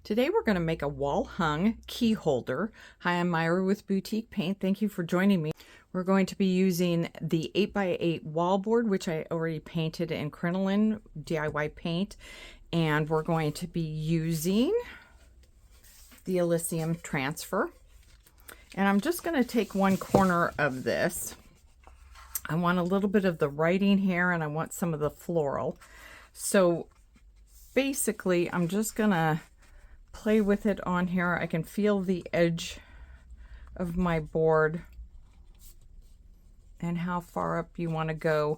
Today we're going to make a wall hung key holder. Hi, I'm Myra with Boutique Paint. Thank you for joining me. We're going to be using the 8x8 wall board, which I already painted in crinoline DIY paint. And we're going to be using the Elysium transfer. And I'm just going to take one corner of this. I want a little bit of the writing here and I want some of the floral. So basically I'm just going to play with it on here. I can feel the edge of my board and how far up you want to go.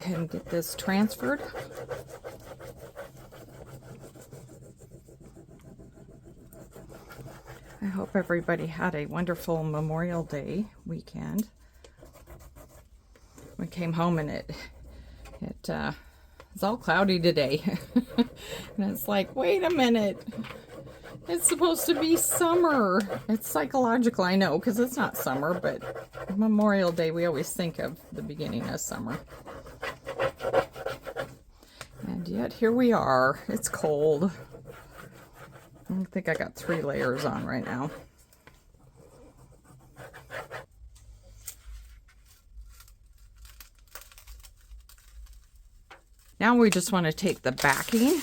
And get this transferred. I hope everybody had a wonderful Memorial Day weekend. We came home and it's all cloudy today. And it's like, wait a minute, it's supposed to be summer. It's psychological, I know, because it's not summer, but Memorial Day we always think of the beginning of summer. And yet here we are. It's cold. I think I got 3 layers on right now. Now we just want to take the backing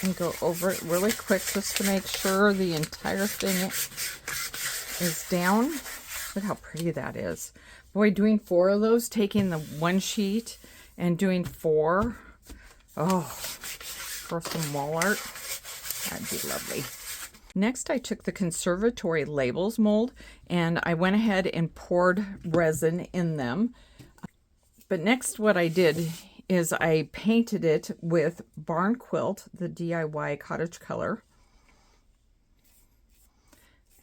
and go over it really quick just to make sure the entire thing is down. Look how pretty that is. Boy, doing 4 of those, taking the one sheet and doing 4. Oh, for some wall art, that'd be lovely. Next, I took the conservatory labels mold and I went ahead and poured resin in them. But next what I did is I painted it with Barn Quilt, the DIY cottage color.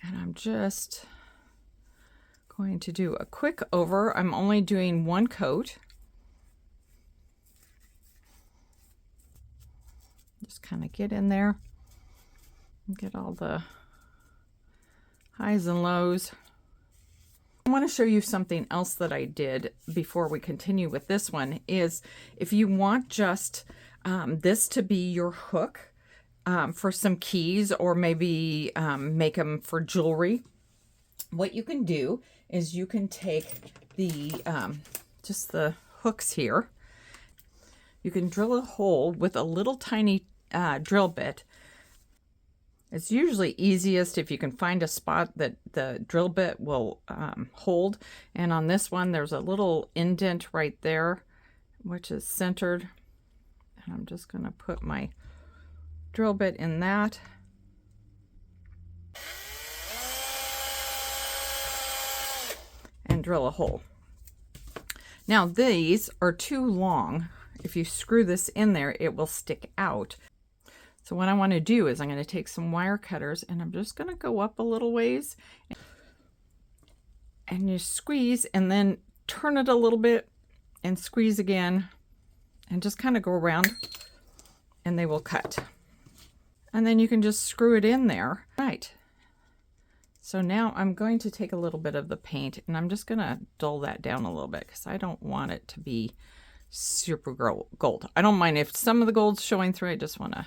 And I'm just going to do a quick over. I'm only doing 1 coat. Just kind of get in there and get all the highs and lows. I want to show you something else that I did before we continue with this one is if you want just this to be your hook for some keys or maybe make them for jewelry, what you can do is you can take the just the hooks here. You can drill a hole with a little tiny drill bit. It's usually easiest if you can find a spot that the drill bit will hold. And on this one, there's a little indent right there, which is centered. And I'm just going to put my drill bit in that. And drill a hole. Now these are too long. If you screw this in there, it will stick out. So what I want to do is I'm going to take some wire cutters and I'm just going to go up a little ways and you squeeze and then turn it a little bit and squeeze again and just kind of go around and they will cut. And then you can just screw it in there. Right. So now I'm going to take a little bit of the paint and I'm just going to dull that down a little bit because I don't want it to be super gold. I don't mind if some of the gold's showing through. I just want to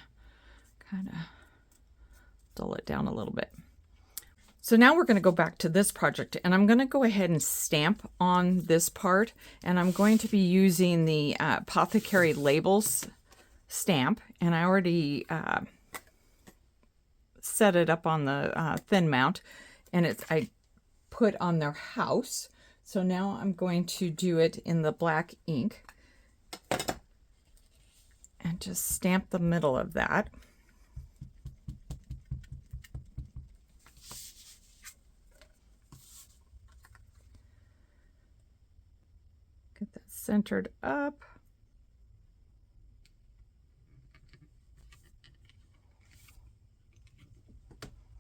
kind of dull it down a little bit. So now we're going to go back to this project and I'm going to go ahead and stamp on this part and I'm going to be using the Apothecary Labels stamp and I already set it up on the thin mount and I put on their house. So now I'm going to do it in the black ink and just stamp the middle of that. Get that centered up.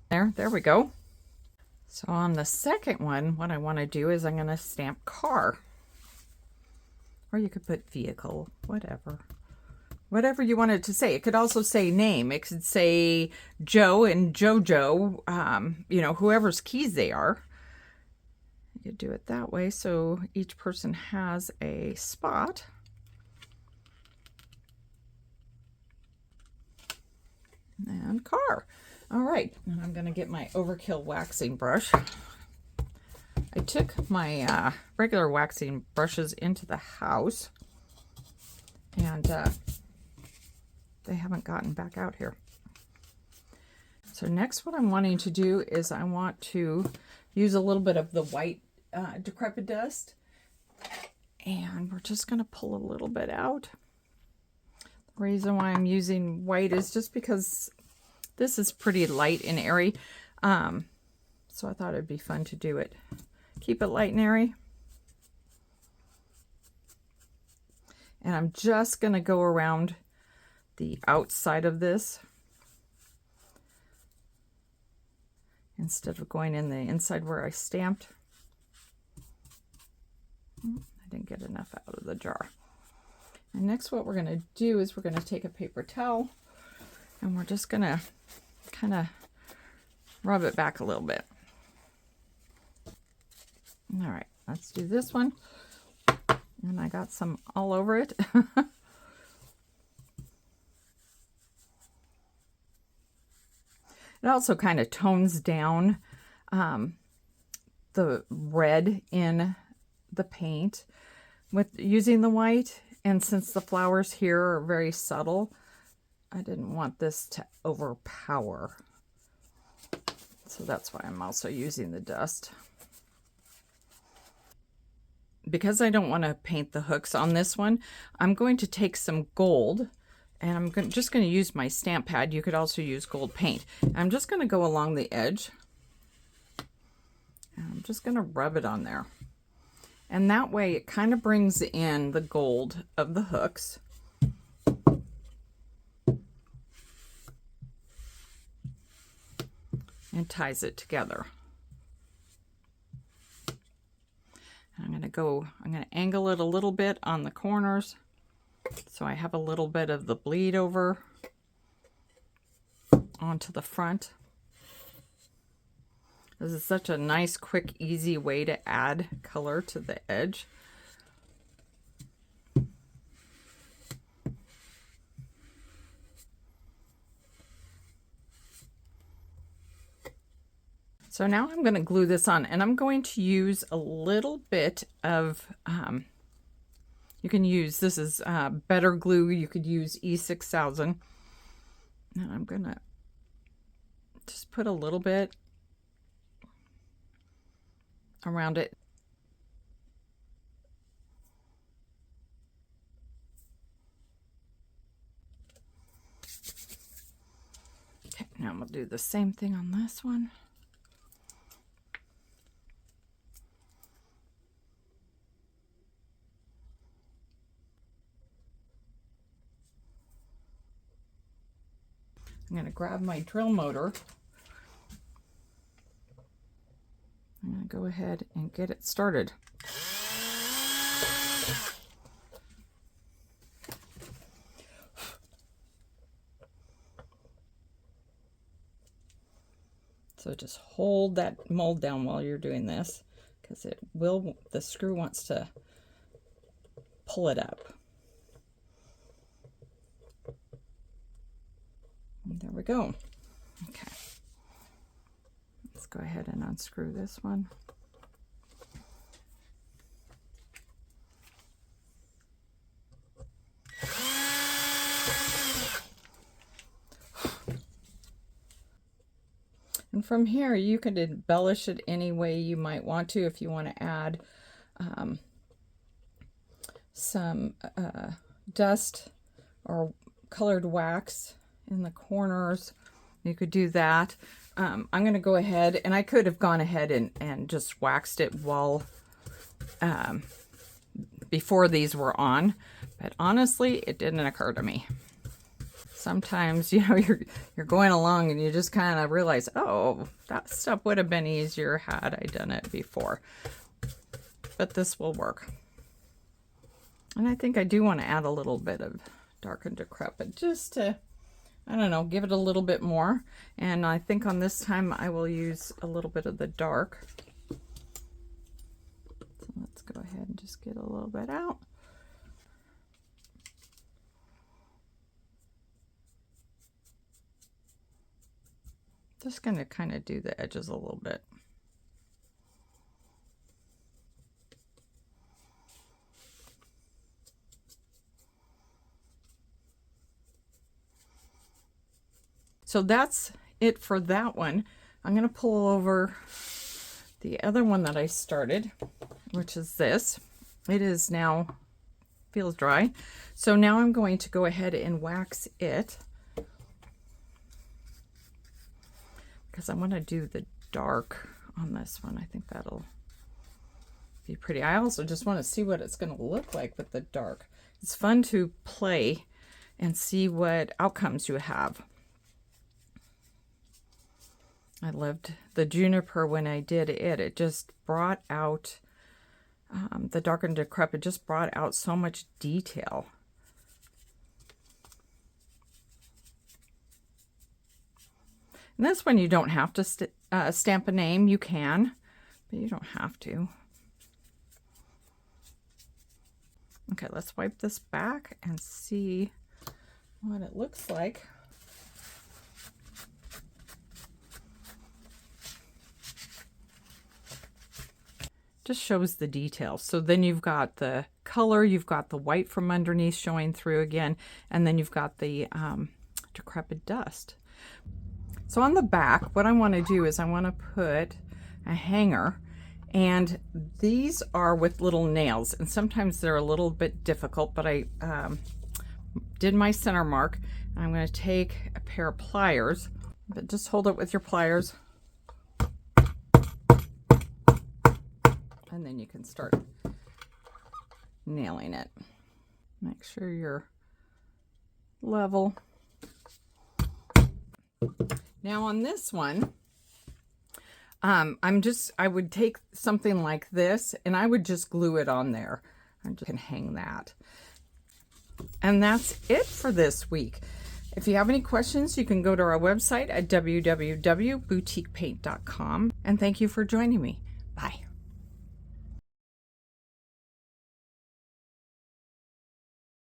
There we go. So on the second one, what I want to do is I'm going to stamp car. Or you could put vehicle, whatever you wanted to say. It could also say name. It could say Joe and Jojo, you know, whoever's keys they are. You could do it that way so each person has a spot. And car. All right, now I'm going to get my overkill waxing brush. I took my regular waxing brushes into the house, and they haven't gotten back out here. So next what I'm wanting to do is I want to use a little bit of the white decrepit dust, and we're just going to pull a little bit out. The reason why I'm using white is just because this is pretty light and airy, so I thought it'd be fun to do it. Keep it light and airy. And I'm just going to go around the outside of this instead of going in the inside where I stamped. I didn't get enough out of the jar. And next what we're going to do is we're going to take a paper towel and we're just going to kind of rub it back a little bit. All right, let's do this one. And I got some all over it. It also kind of tones down the red in the paint with using the white. And since the flowers here are very subtle, I didn't want this to overpower. So that's why I'm also using the dust. Because I don't want to paint the hooks on this one, I'm going to take some gold, and I'm just going to use my stamp pad. You could also use gold paint. I'm just going to go along the edge, and I'm just going to rub it on there. And that way it kind of brings in the gold of the hooks. And ties it together. I'm going to angle it a little bit on the corners so I have a little bit of the bleed over onto the front. This is such a nice, quick, easy way to add color to the edge. So now I'm going to glue this on, and I'm going to use a little bit of, you can use, this is Better Glue, you could use E6000. And I'm going to just put a little bit around it. Okay, now we'll do the same thing on this one. I'm going to grab my drill motor. I'm going to go ahead and get it started. So just hold that mold down while you're doing this, because the screw wants to pull it up. And there we go. Okay. Let's go ahead and unscrew this one. And from here, you could embellish it any way you might want to. If you want to add some dust or colored wax in the corners, you could do that. I'm going to go ahead, and I could have gone ahead and just waxed it while before these were on, but honestly, it didn't occur to me. Sometimes, you know, you're going along and you just kind of realize, oh, that stuff would have been easier had I done it before. But this will work. And I think I do want to add a little bit of Dark and Decrepit just to, I don't know, give it a little bit more. And I think on this time I will use a little bit of the dark. go ahead and just get a little bit out. Just going to kind of do the edges a little bit. So that's it for that one. I'm going to pull over the other one that I started, which is this. It is now, feels dry. So now I'm going to go ahead and wax it, because I want to do the dark on this one. I think that'll be pretty. I also just want to see what it's going to look like with the dark. It's fun to play and see what outcomes you have. I loved the juniper when I did it. It just brought out, the dark and decrepit just brought out so much detail. And this one you don't have to stamp a name. You can, but you don't have to. Okay, let's wipe this back and see what it looks like. Just shows the details. So then you've got the color, you've got the white from underneath showing through again, and then you've got the decrepit dust. So on the back, what I want to do is I want to put a hanger, and these are with little nails, and sometimes they're a little bit difficult, but I did my center mark. I'm going to take a pair of pliers, but just hold it with your pliers, and then you can start nailing it. Make sure you're level. Now on this one, I would take something like this and I would just glue it on there. I just can hang that. And that's it for this week. If you have any questions, you can go to our website at www.boutiquepaint.com. And thank you for joining me. Bye.